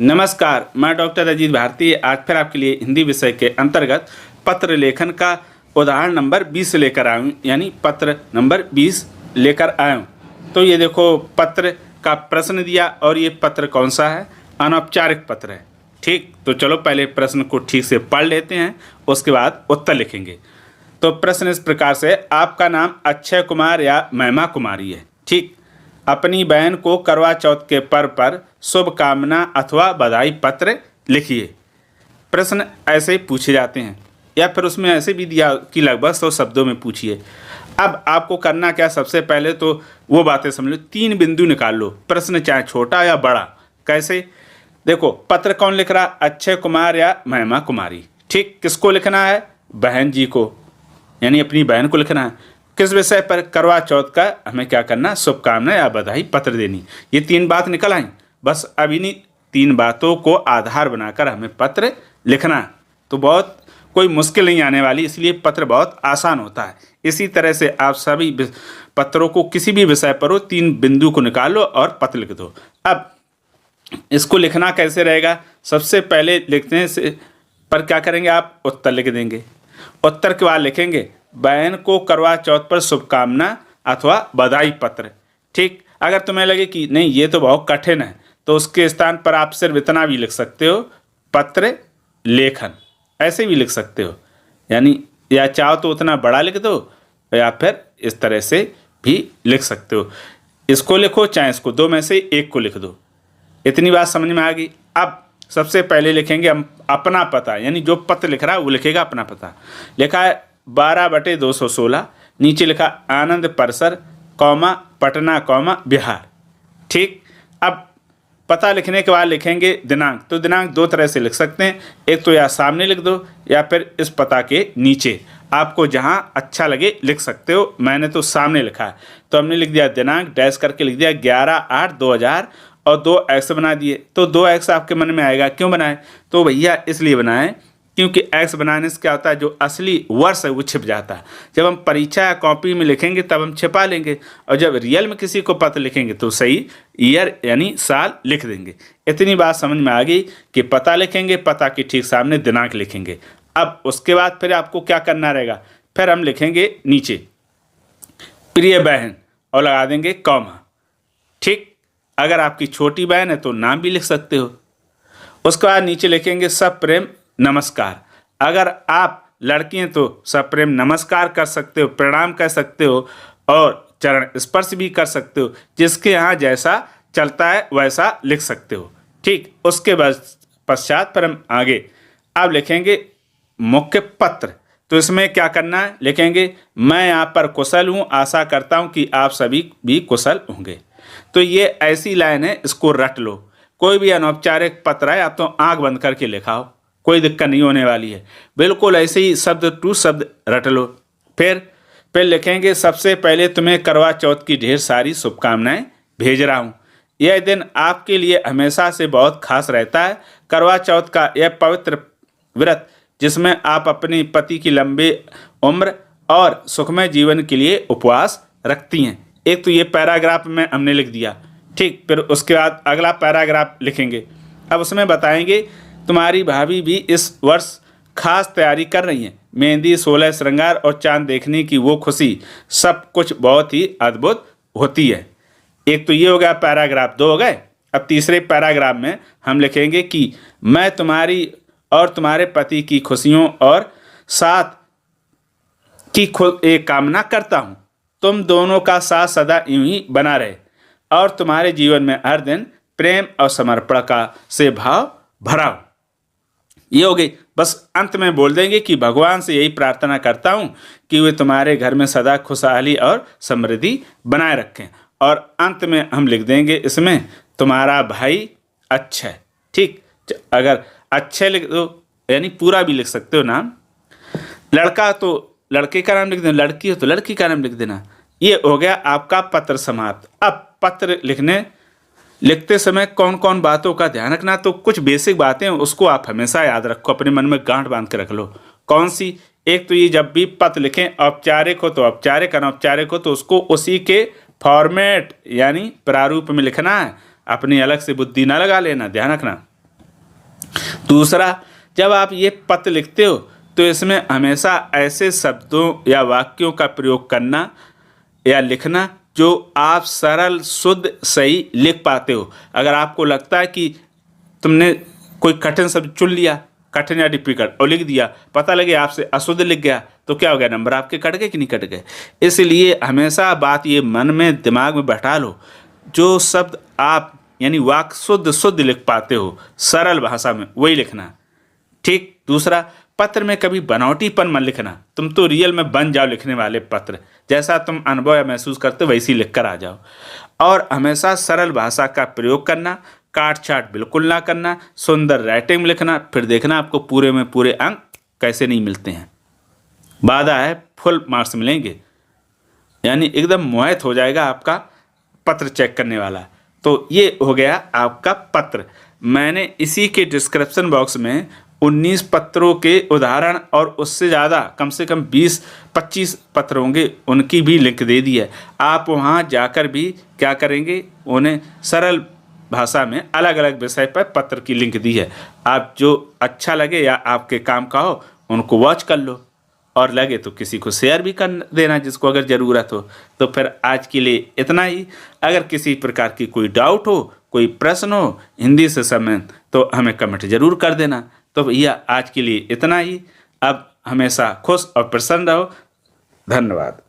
नमस्कार, मैं डॉक्टर अजीत भारती आज फिर आपके लिए हिंदी विषय के अंतर्गत पत्र लेखन का उदाहरण नंबर 20 लेकर आया हूँ, यानी पत्र नंबर 20 लेकर आया हूँ। तो ये देखो, पत्र का प्रश्न दिया और ये पत्र कौन सा है? अनौपचारिक पत्र है। ठीक, तो चलो पहले प्रश्न को ठीक से पढ़ लेते हैं, उसके बाद उत्तर लिखेंगे। तो प्रश्न इस प्रकार से, आपका नाम अक्षय कुमार या महिमा कुमारी है। ठीक, अपनी बहन को करवा चौथ के पर्व पर शुभकामना अथवा बधाई पत्र लिखिए। प्रश्न ऐसे पूछे जाते हैं, या फिर उसमें ऐसे भी दिया कि लगभग 100 शब्दों में पूछिए। अब आपको करना क्या, सबसे पहले तो वो बातें समझ लो, 3 बिंदु निकाल लो, प्रश्न चाहे छोटा या बड़ा। कैसे? देखो, पत्र कौन लिख रहा? अक्षय कुमार या महिमा कुमारी। ठीक, किसको लिखना है? बहन जी को, यानी अपनी बहन को लिखना है। किस विषय पर? करवा चौथ का हमें क्या करना? शुभकामना या बधाई पत्र देनी। ये 3 बात निकल आई। बस अब इन्हीं 3 बातों को आधार बनाकर हमें पत्र लिखना है। तो बहुत कोई मुश्किल नहीं आने वाली, इसलिए पत्र बहुत आसान होता है। इसी तरह से आप सभी पत्रों को किसी भी विषय पर हो, 3 बिंदु को निकाल लो और पत्र लिख दो। अब इसको लिखना कैसे रहेगा? सबसे पहले लिखते हैं पर क्या करेंगे आप? उत्तर लिख देंगे। उत्तर के बाद लिखेंगे बहन को करवा चौथ पर शुभकामना अथवा बधाई पत्र। ठीक, अगर तुम्हें लगे कि नहीं ये तो बहुत कठिन है, तो उसके स्थान पर आप सिर्फ इतना भी लिख सकते हो, पत्र लेखन, ऐसे भी लिख सकते हो। यानी या चाहो तो उतना बड़ा लिख दो, या फिर इस तरह से भी लिख सकते हो। इसको लिखो चाहे इसको, 2 में से एक को लिख दो। इतनी बात समझ में आ गई। अब सबसे पहले लिखेंगे हम अपना पता, यानी जो पत्र लिख रहा है वो लिखेगा अपना पता। लिखा है 12/216, नीचे लिखा आनंद परिसर, कौमा पटना, कौमा बिहार। ठीक, अब पता लिखने के बाद लिखेंगे दिनांक। तो दिनांक 2 तरह से लिख सकते हैं, एक तो या सामने लिख दो या फिर इस पता के नीचे, आपको जहां अच्छा लगे लिख सकते हो। मैंने तो सामने लिखा है, तो हमने लिख दिया दिनांक, डैश करके लिख दिया 11/8/2000 और 2 एक्स बना दिए। तो 2 एक्स आपके मन में आएगा, क्यों बनाए? तो भैया इसलिए बनाए क्योंकि एक्स बनाने से क्या होता है, जो असली वर्ष है वो छिप जाता है। जब हम परीक्षा या कॉपी में लिखेंगे तब हम छिपा लेंगे, और जब रियल में किसी को पत्र लिखेंगे तो सही ईयर यानी साल लिख देंगे। इतनी बात समझ में आ गई कि पता लिखेंगे, पता के ठीक सामने दिनांक लिखेंगे। अब उसके बाद फिर आपको क्या करना रहेगा? फिर हम लिखेंगे नीचे प्रिय बहन और लगा देंगे कॉमा। ठीक, अगर आपकी छोटी बहन है तो नाम भी लिख सकते हो। उसके बाद नीचे लिखेंगे सप्रेम नमस्कार। अगर आप लड़की हैं तो सप्रेम नमस्कार कर सकते हो, प्रणाम कर सकते हो, और चरण स्पर्श भी कर सकते हो। जिसके यहाँ जैसा चलता है वैसा लिख सकते हो। ठीक, उसके बाद पश्चात पर हम आगे अब लिखेंगे मुख्य पत्र। तो इसमें क्या करना है? लिखेंगे मैं यहाँ पर कुशल हूँ, आशा करता हूँ कि आप सभी भी कुशल होंगे। तो ये ऐसी लाइन है, इसको रट लो। कोई भी अनौपचारिक पत्र है आप तो आंख बंद करके लिखाओ, कोई दिक्कत नहीं होने वाली है। बिल्कुल ऐसे ही शब्द टू शब्द रट लो। फिर लिखेंगे सबसे पहले तुम्हें करवा चौथ की ढेर सारी शुभकामनाएं भेज रहा हूँ। यह दिन आपके लिए हमेशा से बहुत खास रहता है। करवा चौथ का यह पवित्र व्रत जिसमें आप अपने पति की लंबी उम्र और सुखमय जीवन के लिए उपवास रखती हैं। एक तो ये पैराग्राफ में हमने लिख दिया। ठीक, फिर उसके बाद अगला पैराग्राफ लिखेंगे। अब उसमें बताएंगे तुम्हारी भाभी भी इस वर्ष खास तैयारी कर रही हैं। मेहंदी, 16 श्रृंगार और चांद देखने की वो खुशी, सब कुछ बहुत ही अद्भुत होती है। एक तो ये हो गया, पैराग्राफ 2 हो गए। अब तीसरे पैराग्राफ में हम लिखेंगे कि मैं तुम्हारी और तुम्हारे पति की खुशियों और साथ की एक कामना करता हूँ। तुम दोनों का साथ सदा यूं ही बना रहे और तुम्हारे जीवन में हर दिन प्रेम और समर्पण का से भाव भरा हो। ये हो गई। बस अंत में बोल देंगे कि भगवान से यही प्रार्थना करता हूँ कि वे तुम्हारे घर में सदा खुशहाली और समृद्धि बनाए रखें। और अंत में हम लिख देंगे इसमें तुम्हारा भाई अक्षय। ठीक, अगर अक्षय लिख दो यानी पूरा भी लिख सकते हो नाम। लड़का तो लड़के का नाम लिख देना, लड़की हो तो लड़की का नाम लिख देना। ये हो गया आपका पत्र समाप्त। अब पत्र लिखते समय कौन कौन बातों का ध्यान रखना, तो कुछ बेसिक बातें उसको आप हमेशा याद रखो, अपने मन में गांठ बांध के रख लो। कौन सी? एक तो ये जब भी पत्र लिखें, औपचारिक हो तो औपचारिक, अनौपचारिक हो तो उसको उसी के फॉर्मेट यानी प्रारूप में लिखना है। अपनी अलग से बुद्धि ना लगा लेना, ध्यान रखना। दूसरा, जब आप ये पत्र लिखते हो तो इसमें हमेशा ऐसे शब्दों या वाक्यों का प्रयोग करना या लिखना जो आप सरल शुद्ध सही लिख पाते हो। अगर आपको लगता है कि तुमने कोई कठिन शब्द चुन लिया, कठिन या डिफिकल्ट, और लिख दिया, पता लगे आपसे अशुद्ध लिख गया, तो क्या हो गया, नंबर आपके कट गए कि नहीं कट गए। इसलिए हमेशा बात ये मन में दिमाग में बैठा लो, जो शब्द आप यानी वाक्य शुद्ध लिख पाते हो सरल भाषा में वही लिखना। ठीक। दूसरा, पत्र में कभी बनावटीपन मत लिखना। तुम तो रियल में बन जाओ लिखने वाले पत्र, जैसा तुम अनुभव या महसूस करते हो वैसी लिख कर आ जाओ। और हमेशा सरल भाषा का प्रयोग करना, काट छाट बिल्कुल ना करना, सुंदर राइटिंग में लिखना, फिर देखना आपको पूरे में पूरे अंक कैसे नहीं मिलते हैं। वादा है फुल मार्क्स मिलेंगे, यानी एकदम मोहित हो जाएगा आपका पत्र चेक करने वाला। तो ये हो गया आपका पत्र। मैंने इसी के डिस्क्रिप्शन बॉक्स में 19 पत्रों के उदाहरण और उससे ज़्यादा कम से कम 20-25 पत्र होंगे उनकी भी लिंक दे दी है। आप वहाँ जाकर भी क्या करेंगे, उन्हें सरल भाषा में अलग अलग विषय पर पत्र की लिंक दी है। आप जो अच्छा लगे या आपके काम का हो उनको वॉच कर लो, और लगे तो किसी को शेयर भी कर देना जिसको अगर ज़रूरत हो। तो फिर आज के लिए इतना ही। अगर किसी प्रकार की कोई डाउट हो, कोई प्रश्न हो हिंदी से संबंधित, तो हमें कमेंट जरूर कर देना। तो भैया आज के लिए इतना ही। अब हमेशा खुश और प्रसन्न रहो। धन्यवाद।